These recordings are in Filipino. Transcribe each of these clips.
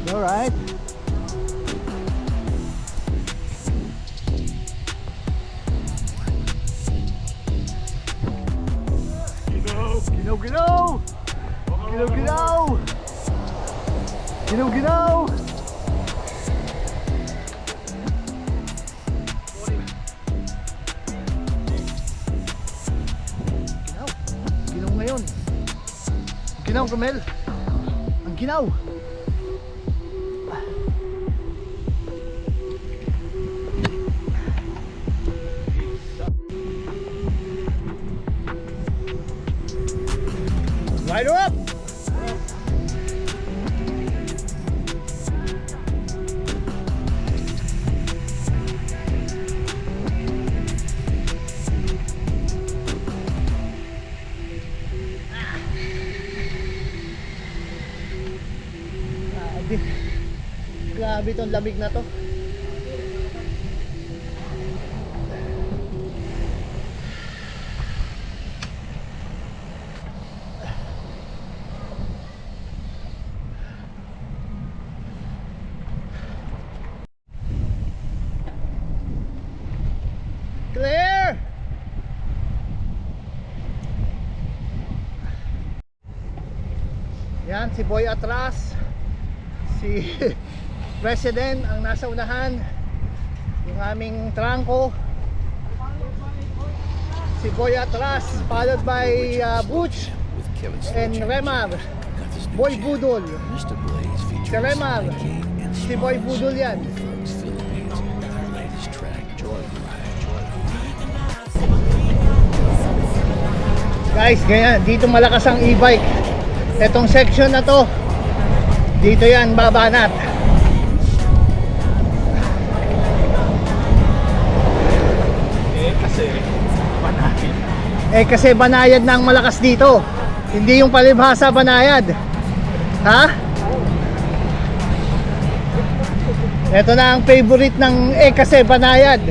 All right. Ginaw. Ginaw ngayon. Ginaw, Romel. Ang ginaw. Rider up! Grabe itong lamig na to. Clear! Yan, si Boy atras, si President ang nasa unahan, yung aming trangko, si Boy atras, followed by Butch and Remar, Boy Budol, si Remar, si Boy Budol yan. Guys, ganyan, dito malakas ang e-bike. Etong section na to, dito yan babanat. Kasi Banayad na ang malakas dito, hindi yung Palibhasa Banayad. Ha? Ito na ang favorite ng kasi Banayad.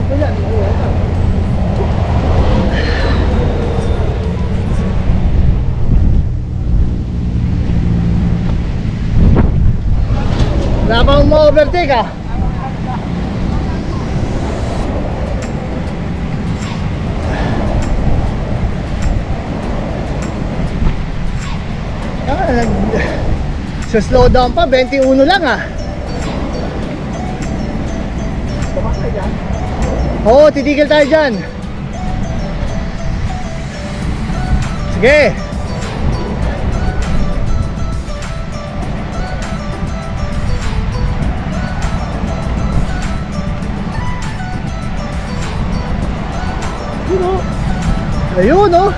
ko yan. Wala bang ma-overtake ah? Sa slow down pa, 21 lang ah. Oo, titigil tayo dyan. Sige. Ayun oh.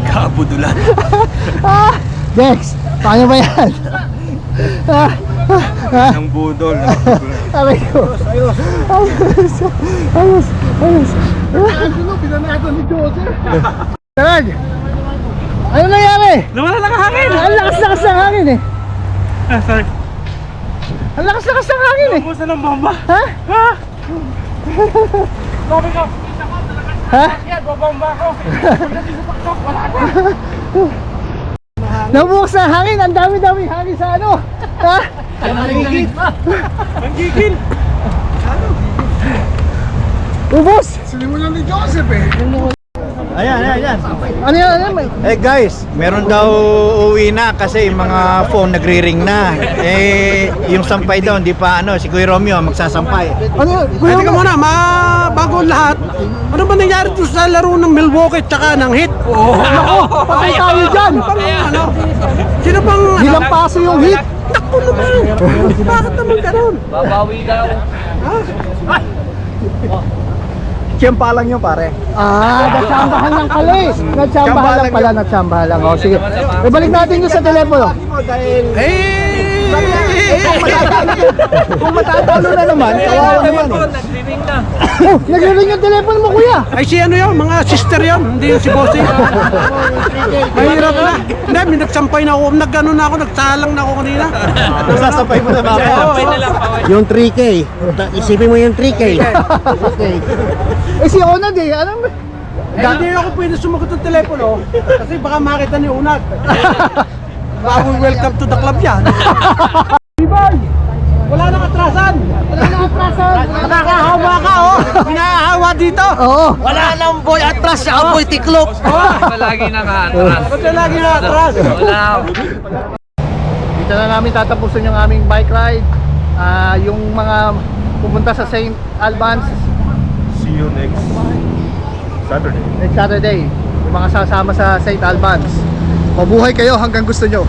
Kabudulan. Dex, paano ba yan? Ng budol. Aray ko. Ayos. Pinanato ni Joseph. Tarag, ano nangyari? Nawala lang ang hangin. Ang lakas-lakas ng hangin eh. Sorry. Ang lakas-lakas ng hangin eh. Nabusan ng bomba. Ha? Ha? Sabi ko, Ha? yan, babomba ko. Wala na. Nabukas na hangin, ang dami-dami hangin sa ano? Ha? Ang gigil. Ubus! Sinimulan ni Joseph eh. Ayan. Ano yan? Ano yan? Eh guys, meron daw uwi na kasi mga phone nagri-ring na. Eh, yung sampay daw, hindi pa ano, si Kuya Romeo magsasampay. Ano yan? Ay, teka muna, bago lahat, ano ba nangyari doon sa laro ng Milwaukee tsaka ng Heat? Patay tayo dyan! Ano? Sino bang Ilang paso yung hit? Takbo naman! Bakit naman ganun? Babawi daw. Tiyempa lang yun pare. Natsambahan lang pala eh. Natsambahan lang pala, natsambahan lang. O sige. Ibalik natin yung sa telepono. Kung matatalo na naman, kawawa naman eh. Nagriring na. Oh, nagre-ring yung telepono mo kuya. Ay si ano yun, mga sister yun, hindi yung si Bossing. Mahirap na. Hindi, may nagsampay na ako, nag-ano na ako, nagsalang na ako kanina. Nasasampay mo na ba? Sampay na lang pa. Yung 3K, isipin mo yung 3K. Eh si Onad eh, ano ba? Hindi ako pwede sumagot ng telepono kasi baka makita ni Unag. Bagong welcome to the club yan. Ibay! Wala nang atrasan! Wala na atrasan. Nakakahawa ka oh! Hinahawa dito! Oo. Wala nang boy atras, siya boy tiklop. Palagi naka-atras. Ba't ka lagi na atras? Wala. Dito na namin tatapusin yung aming bike ride. Yung mga pupunta sa St Albans See you next Saturday. next Saturday. Yung mga sasama sa St Albans. Mabuhay kayo hanggang gusto nyo.